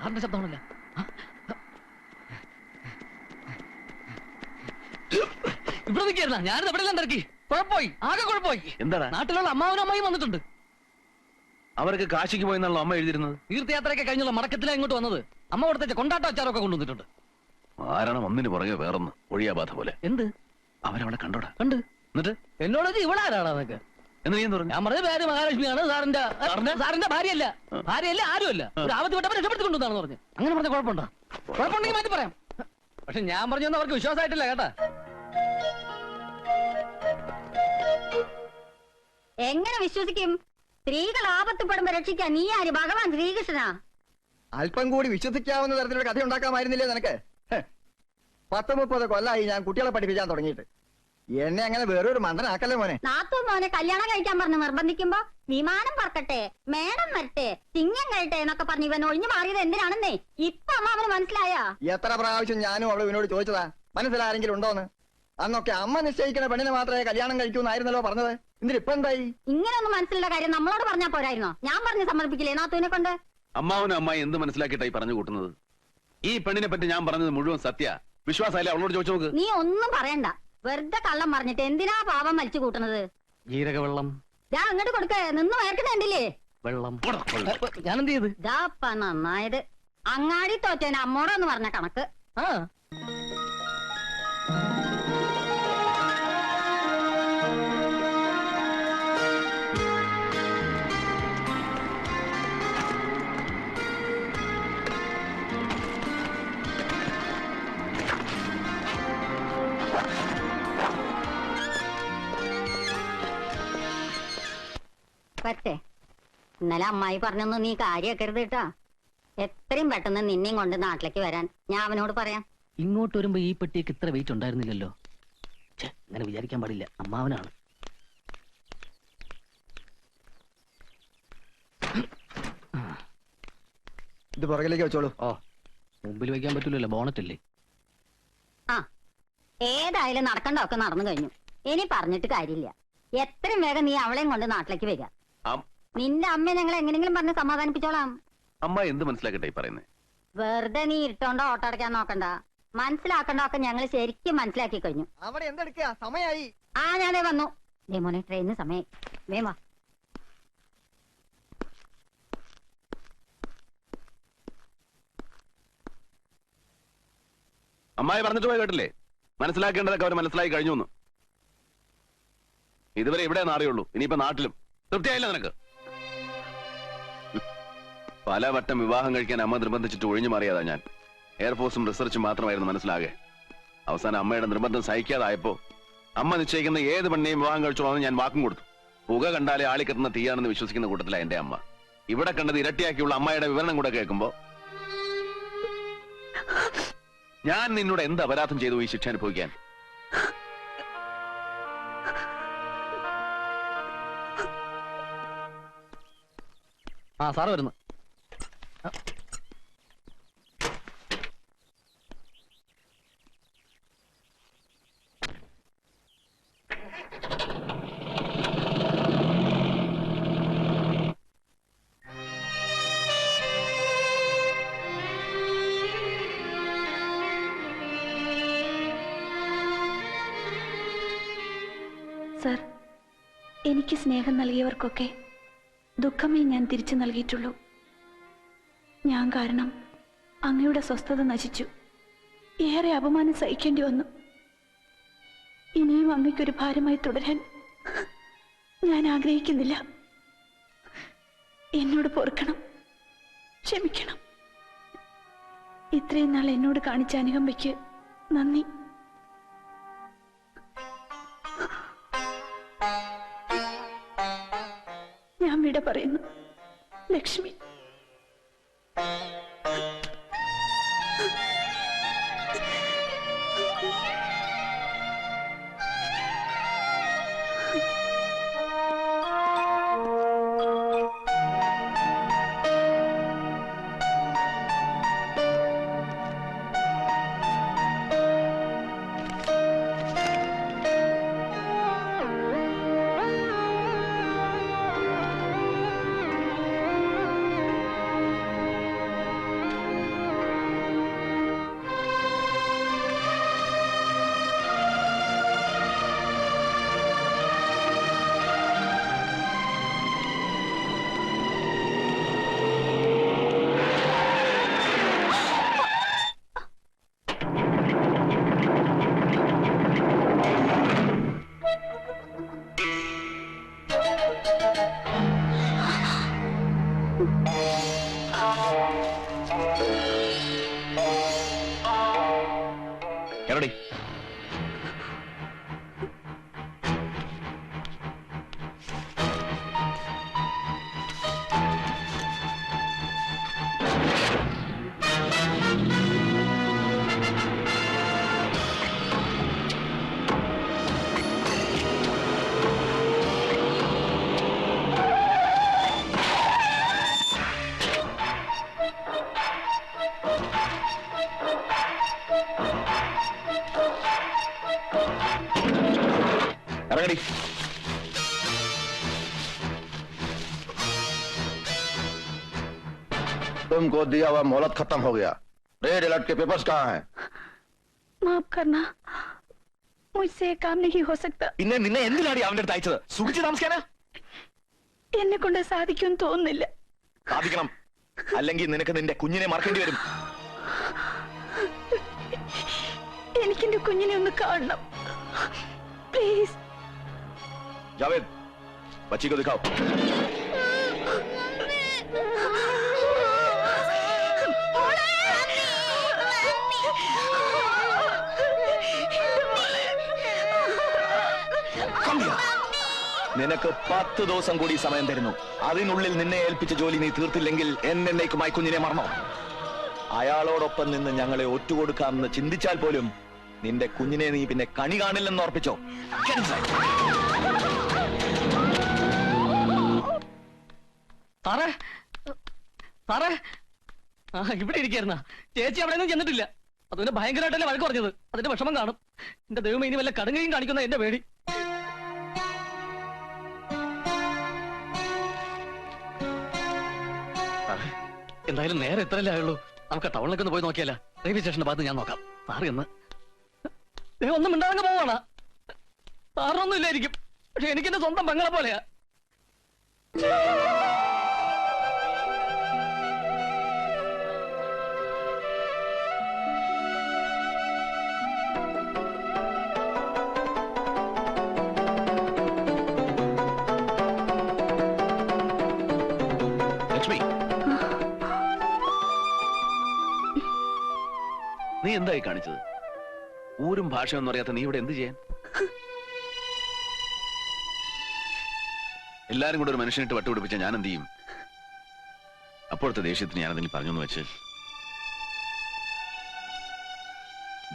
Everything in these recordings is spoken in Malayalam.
ആരുടെ ശബ്ദമാണല്ലോ? ഇവിടെ നിൽക്കായിരുന്ന ഞാനിത് എവിടെ ഇറക്കി കുഴപ്പമായി, ആകെ കുഴപ്പമായി. എന്താണ്? നാട്ടിലുള്ള അമ്മാവനും അമ്മയും വന്നിട്ടുണ്ട്. അവർക്ക് കാശിക്ക് പോയെന്നാണല്ലോ അമ്മ എഴുതിയിരുന്നത്. തീർത്ഥയാത്രയൊക്കെ കഴിഞ്ഞുള്ള മടക്കത്തിലാണ് ഇങ്ങോട്ട് വന്നത്. അമ്മ കൊടുത്ത കൊണ്ടാട്ട അച്ചാറൊക്കെ കൊണ്ടുവന്നിട്ടുണ്ട്. ആരാണ് ഒന്നിന് പുറകെ വേറൊന്ന് ഒഴിയാബാധ പോലെ. എന്ത്? അവരവിടെ കണ്ടോടാ. കണ്ട്. എന്നിട്ട് എന്നോട് ഇവിടെ ആരാടാന്നൊക്കെ എന്ന് നീ പറഞ്ഞു. ഞാൻ പറഞ്ഞ പേര് മഹാലക്ഷ്മിയാണ്. സാറിന്റെ ഭാര്യയല്ല, ആരുമല്ല. ഒരു ആപത്ത് വിട്ടപ്പോൾ രക്ഷപ്പെടുത്തിക്കൊണ്ടാന്ന് പറഞ്ഞു. അങ്ങനെ പറഞ്ഞ കുഴപ്പമുണ്ടോ? കുഴപ്പമുണ്ടെങ്കിൽ മാറ്റി പറയാം. പക്ഷെ ഞാൻ പറഞ്ഞൊന്നും അവർക്ക് വിശ്വാസമായിട്ടില്ല കേട്ടാ. എങ്ങനെ വിശ്വസിക്കും? സ്ത്രീകൾ ആപത്തുപ്പെടുമ്പോ രക്ഷിക്കാൻ നീ ആര്? ഭഗവാൻ ശ്രീകൃഷ്ണനാ? അല്പം കൂടി വിശ്വസിക്കാവുന്ന തരത്തിലുള്ള കഥ ഉണ്ടാക്കാമായിരുന്നില്ലേ നിനക്ക്? 10-30 കൊല്ലായി ഞാൻ കുട്ടികളെ പഠിപ്പിക്കാൻ തുടങ്ങിയിട്ട്. എന്നെ അങ്ങനെ വേറൊരു മണ്ടനാക്കല്ലേ മോനെ. നാത്തു മോനെ കല്യാണം കഴിക്കാൻ പറഞ്ഞ് നിർബന്ധിക്കുമ്പോ വിമാനം പറക്കട്ടെ, മേടം വരട്ടെ, ചിങ്ങം കഴിട്ടെ എന്നൊക്കെ പറഞ്ഞ് ഇവൻ ഒഴിഞ്ഞു മാറിയത് എന്തിനാണെന്നേ ഇപ്പൊ അമ്മാവന് മനസ്സിലായ? എത്ര പ്രാവശ്യം ഞാനും അവള് ഇവനോട് ചോദിച്ചതാ മനസ്സിലാരെങ്കിലും ഉണ്ടോന്ന്. അന്നൊക്കെ അമ്മ നിശ്ചയിക്കുന്ന പെണ്ണിനെ മാത്രമേ കല്യാണം കഴിക്കൂന്നായിരുന്നല്ലോ പറഞ്ഞത്. എന്നിട്ടിപ്പൊ എന്തായി? ഇങ്ങനെയൊന്നും മനസ്സിലുള്ള കാര്യം നമ്മളോട് പറഞ്ഞാ പോരായിരുന്നോ? ഞാൻ പറഞ്ഞ് സമ്മർപ്പിക്കില്ലേ നാത്തുവിനെ കൊണ്ട്? അമ്മാവനും അമ്മായി എന്ത് മനസ്സിലാക്കിയിട്ടായി പറഞ്ഞു കൂട്ടുന്നത്? ഈ പെണ്ണിനെ പറ്റി ഞാൻ പറഞ്ഞത് മുഴുവൻ സത്യ. വിശ്വാസമല്ലേ? അവളോട് ചോദിച്ചു നോക്ക്. നീ ഒന്നും പറയണ്ട, വെറുതെ കള്ളം പറഞ്ഞിട്ട് എന്തിനാ പാപം വലിച്ചു കൂട്ടുന്നത്? ജീരക വെള്ളം ഞാൻ അങ്ങോട്ട് കൊടുക്ക, നിന്ന് വയർക്കുന്നുണ്ടില്ലേ വെള്ളം. ഞാൻ എന്ത് ചെയ്ത്? ഇതാപ്പ നന്നായത്. അങ്ങാടി തോറ്റേനെ അമ്മോടൊന്ന് പറഞ്ഞ കണക്ക്. ആ പറ്റേ, ഇന്നലെ അമ്മായി പറഞ്ഞൊന്നും നീ കാര്യാക്കരുത് കേട്ടാ. എത്രയും പെട്ടെന്ന് നിന്നെയും കൊണ്ട് നാട്ടിലേക്ക് വരാൻ ഞാൻ അവനോട് പറയാം. ഇങ്ങോട്ട് വരുമ്പോ ഈ പെട്ടിക്ക് ഇത്ര വെയിറ്റ് ഉണ്ടായിരുന്നില്ലല്ലോ. അങ്ങനെ വിചാരിക്കാൻ പാടില്ല, അമ്മാവനാണ്. ഇത് പുറകിലേക്ക് വെച്ചോളൂ. ഓ, മുമ്പിൽ വെക്കാൻ പറ്റൂലല്ലോ, ബോണറ്റല്ലേ. ആ, ഏതായാലും നടക്കണ്ടൊക്കെ നടന്നു കഴിഞ്ഞു. ഇനി പറഞ്ഞിട്ട് കാര്യമില്ല. എത്രയും വേഗം നീ അവളെയും കൊണ്ട് നാട്ടിലേക്ക് വരിക. നിന്റെ അമ്മ ഞങ്ങൾ എങ്ങനെങ്കിലും പറഞ്ഞ് സമാധാനിപ്പിച്ചോളാം. അമ്മ എന്ത് മനസ്സിലാക്കട്ടെ പറയുന്നേ? വെറുതെ നീ ഇട്ടോണ്ടോ ഓട്ടടയ്ക്കാൻ നോക്കണ്ട. മനസ്സിലാക്കണ്ടൊക്കെ ഞങ്ങൾ ശരിക്കും മനസ്സിലാക്കി കഴിഞ്ഞു. അവിടെ എന്തെടുക്കുക? സമയായി. ആ, ഞാനേ വന്നു. ദേ മോനെ, ട്രെയിനിന് സമയം. വേവാ. അമ്മായി പറഞ്ഞിട്ട് പോയി കേട്ടില്ലേ? മനസ്സിലാക്കേണ്ടതൊക്കെ അവർ മനസ്സിലാക്കി കഴിഞ്ഞു. ഇതുവരെ ഇവിടെ അറിയുള്ളൂ, ഇനിയിപ്പോ നാട്ടിലും. തൃപ്തിയായില്ല നിനക്ക്? പലവട്ടം വിവാഹം കഴിക്കാൻ അമ്മ നിർബന്ധിച്ചിട്ട് ഒഴിഞ്ഞു മാറിയതാ ഞാൻ. എയർഫോഴ്സും റിസർച്ചും മാത്രമായിരുന്നു മനസ്സിലാകെ. അവസാനം അമ്മയുടെ നിർബന്ധം സഹിക്കാതായപ്പോ അമ്മ നിശ്ചയിക്കുന്ന ഏത് പെണ്ണിനെയും വിവാഹം കഴിച്ചോളാന്ന് ഞാൻ വാക്കും കൊടുത്തു. പുക കണ്ടാലേ ആളിക്കെത്തുന്ന തീയാണെന്ന് വിശ്വസിക്കുന്ന കൂട്ടത്തിലാ എന്റെ അമ്മ. ഇവിടെ കണ്ടത് ഇരട്ടിയാക്കിയുള്ള അമ്മയുടെ വിവരണം കൂടെ കേൾക്കുമ്പോ ഞാൻ നിന്നോട് എന്ത് അപരാധം ചെയ്തു ഈ ശിക്ഷ അനുഭവിക്കാൻ? ആ, സാറ് വരുന്നു. സർ, എനിക്ക് സ്നേഹം നൽകിയവർക്കൊക്കെ ദുഃഖമേ ഞാൻ തിരിച്ചു നൽകിയിട്ടുള്ളൂ. ഞാൻ കാരണം അങ്ങയുടെ സ്വസ്ഥത നശിച്ചു. ഏറെ അപമാനം സഹിക്കേണ്ടി വന്നു. ഇനിയും അങ്ങയ്ക്കൊരു ഭാരമായി തുടരാൻ ഞാൻ ആഗ്രഹിക്കുന്നില്ല. എന്നോട് പൊറുക്കണം, ക്ഷമിക്കണം. ഇത്രയും നാൾ എന്നോട് കാണിച്ച അനുകമ്പയ്ക്ക് നന്ദി. ഞാൻ വിട പറയുന്നു. ലക്ഷ്മി. കേരടി. ഇറങ്ങടി. तुमको दिया हुआ मोहलत खत्म हो गया। रेड अलर्ट के पेपर्स कहाँ हैं? माफ करना, मुझसे ये काम नहीं हो सकता. പിന്നെ നിന്നെ എന്തിനാടി അവന്റെ അടുത്ത് അയച്ചത്? സുഖിച്ച് താമസിക്കാനാ? എന്നെ കൊണ്ട് സാധിക്കുമെന്ന് തോന്നുന്നില്ല. സാധിക്കണം, അല്ലെങ്കിൽ നിനക്ക് നിന്റെ കുഞ്ഞിനെ മറക്കേണ്ടി വരും. എനിക്ക് എന്റെ കുഞ്ഞിനെ ഒന്ന് കാണണം, പ്ലീസ്. ജാവേദ്, बच्ची को दिखाओ. നിനക്ക് 10 ദിവസം കൂടി സമയം തരുന്നു. അതിനുള്ളിൽ നിന്നെ ഏൽപ്പിച്ച ജോലി നീ തീർത്തില്ലെങ്കിൽ എന്നേക്കുമായി കുഞ്ഞിനെ മറന്നോ. അയാളോടൊപ്പം നിന്ന് ഞങ്ങളെ ഒറ്റുകൊടുക്കാമെന്ന് ചിന്തിച്ചാൽ പോലും നിന്റെ കുഞ്ഞിനെ നീ പിന്നെ കണി കാണില്ലെന്ന് ഓർപ്പിച്ചോ. സാറേ, സാറേ, ഇവിടെ ഇരിക്കായിരുന്ന ചേച്ചി അവിടെ ഒന്നും ചെന്നിട്ടില്ല. അതുകൊണ്ട് ഭയങ്കരമായിട്ടല്ലേ വഴക്ക് പറഞ്ഞത്. അതിന്റെ വിഷമം കാണും. എന്റെ ദൈവം ഇനി വല്ല കടുങ്ങയും കാണിക്കുന്ന എന്റെ പേടി. എന്തായാലും നേരെ എത്രയല്ലേ ആയുള്ളൂ. നമുക്ക് ടൗണിലേക്ക് ഒന്ന് പോയി നോക്കിയല്ല. റെയിൽവേ സ്റ്റേഷന്റെ ഭാഗത്ത് ഞാൻ നോക്കാം. സാറ് എന്ന് ഒന്നും മിണ്ടാതെ പോവാണ്. സാറിനൊന്നും ഇല്ലായിരിക്കും, പക്ഷെ എനിക്കെന്റെ സ്വന്തം പെങ്ങളെ പോലെയാ. ലക്ഷ്മി, നീ എന്തായി കാണിച്ചത്? ഊരും ഭാഷയൊന്നും അറിയാത്ത നീ ഇവിടെ എന്ത് ചെയ്യാൻ? എല്ലാരും കൂടെ ഒരു മനുഷ്യനിട്ട് വട്ടുപിടിപ്പിച്ച ഞാൻ എന്ത് ചെയ്യും? അപ്പോഴത്തെ ദേഷ്യത്തിന് ഞാനതിന് പറഞ്ഞെന്ന് വെച്ച്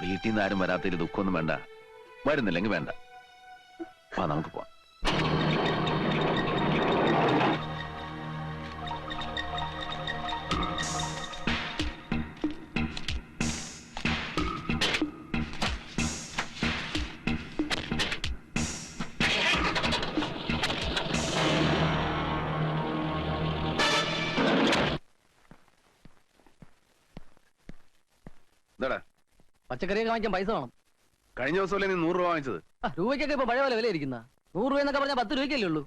വീട്ടിൽ നിന്ന് ആരും വരാത്തതിൽ ദുഃഖമൊന്നും വേണ്ട. വരുന്നില്ലെങ്കിൽ വേണ്ട. നമുക്ക് പോവാം. പച്ചക്കറിയൊക്കെ വാങ്ങിക്കാൻ പൈസ വേണം. കഴിഞ്ഞ ദിവസമല്ലേ നീ 100 രൂപ വാങ്ങിച്ചത്? രൂപയ്ക്കൊക്കെ ഇപ്പൊ പഴയ പോലെ വില ഇരിക്കുന്ന. 100 രൂപ എന്നൊക്കെ പറഞ്ഞാൽ 10 രൂപയ്ക്കല്ലേ ഉള്ളൂ.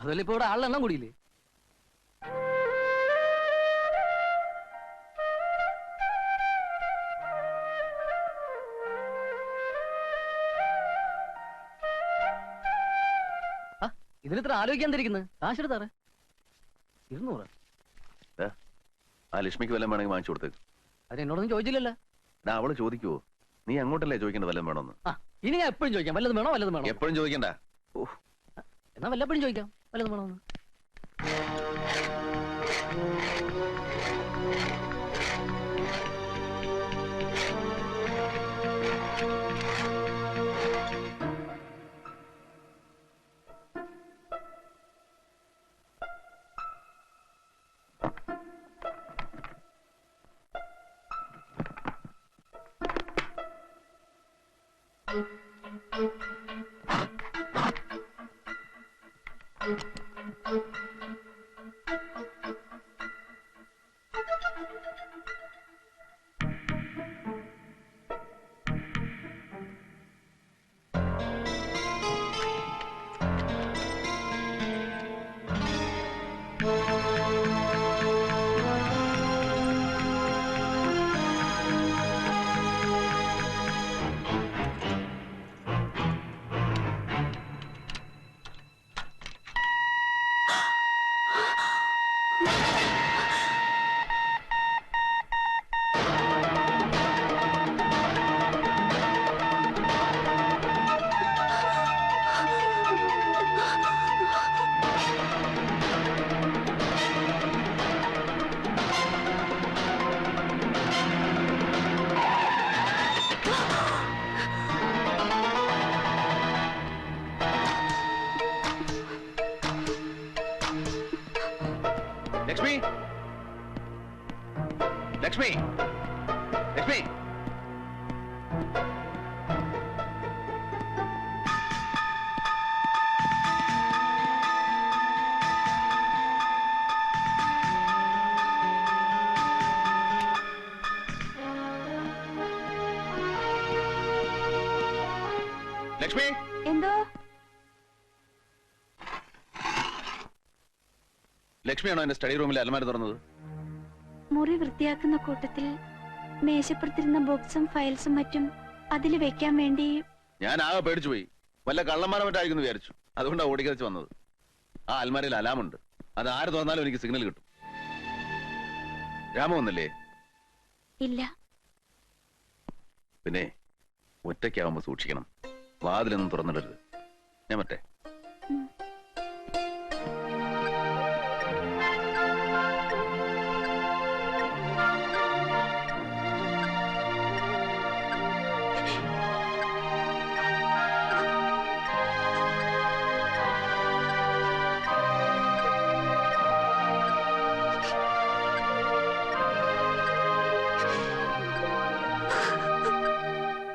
അതുപോലെ ഇപ്പൊ ഇവിടെ ആളുടെ എണ്ണം കൂടിയില്ലേ. ഇതിലിത്ര ആലോചിക്കാൻ തിരിക്കുന്നത്. കാശെടുത്താറേ 200. ആ ലക്ഷ്മിക്ക് വല്ലതും വേണമെങ്കിൽ വാങ്ങിച്ചു കൊടുത്തേക്ക്. അത് എന്നോടൊന്നും ചോദിച്ചില്ലല്ലോ. അവള് ചോദിക്കുവോ? നീ അങ്ങോട്ടല്ലേ ചോദിക്കേണ്ട വല്ലതും വേണമെന്ന്? ഇനി ഞാൻ എപ്പോഴും ചോദിക്കാം വല്ലതും വേണോ വല്ലതും വേണോ. എപ്പോഴും ചോദിക്കണ്ട. എന്നാ വല്ലപ്പോഴും ചോദിക്കാം വല്ലതും വേണോന്ന്. ലക്ഷ്മി ലക്ഷ്മി ലക്ഷ്മി ലക്ഷ്മി എന്തോ ലക്ഷ്മിയാണോ എന്റെ സ്റ്റഡി റൂമിലെ അലമാര തുറന്നത്? മുറി വൃത്തിയാക്കുന്ന കൂട്ടത്തിൽ മേശപ്പുറത്തിരുന്ന ബുക്സും ഫയൽസും മറ്റും അതിൽ വെക്കാൻ വേണ്ടി ഞാൻ ആകെ പേടിച്ചു പോയി. വല്ല കള്ളന്മാരെ മറ്റായിരിക്കുന്നു വിചാരിച്ചു. അതുകൊണ്ടാണ് ഓടിക്കതച്ച് വന്നത്. ആ അൽമാരയിൽ അലാമുണ്ട്. അത് ആര് തുറന്നാലും എനിക്ക് സിഗ്നൽ കിട്ടും. രാമ വന്നല്ലേ? ഇല്ല. പിന്നെ ഒറ്റയ്ക്കാവുമ്പോ സൂക്ഷിക്കണം. വാതിലൊന്നും തുറന്നിടരുത്. ഞാൻ മറ്റേ ഉം.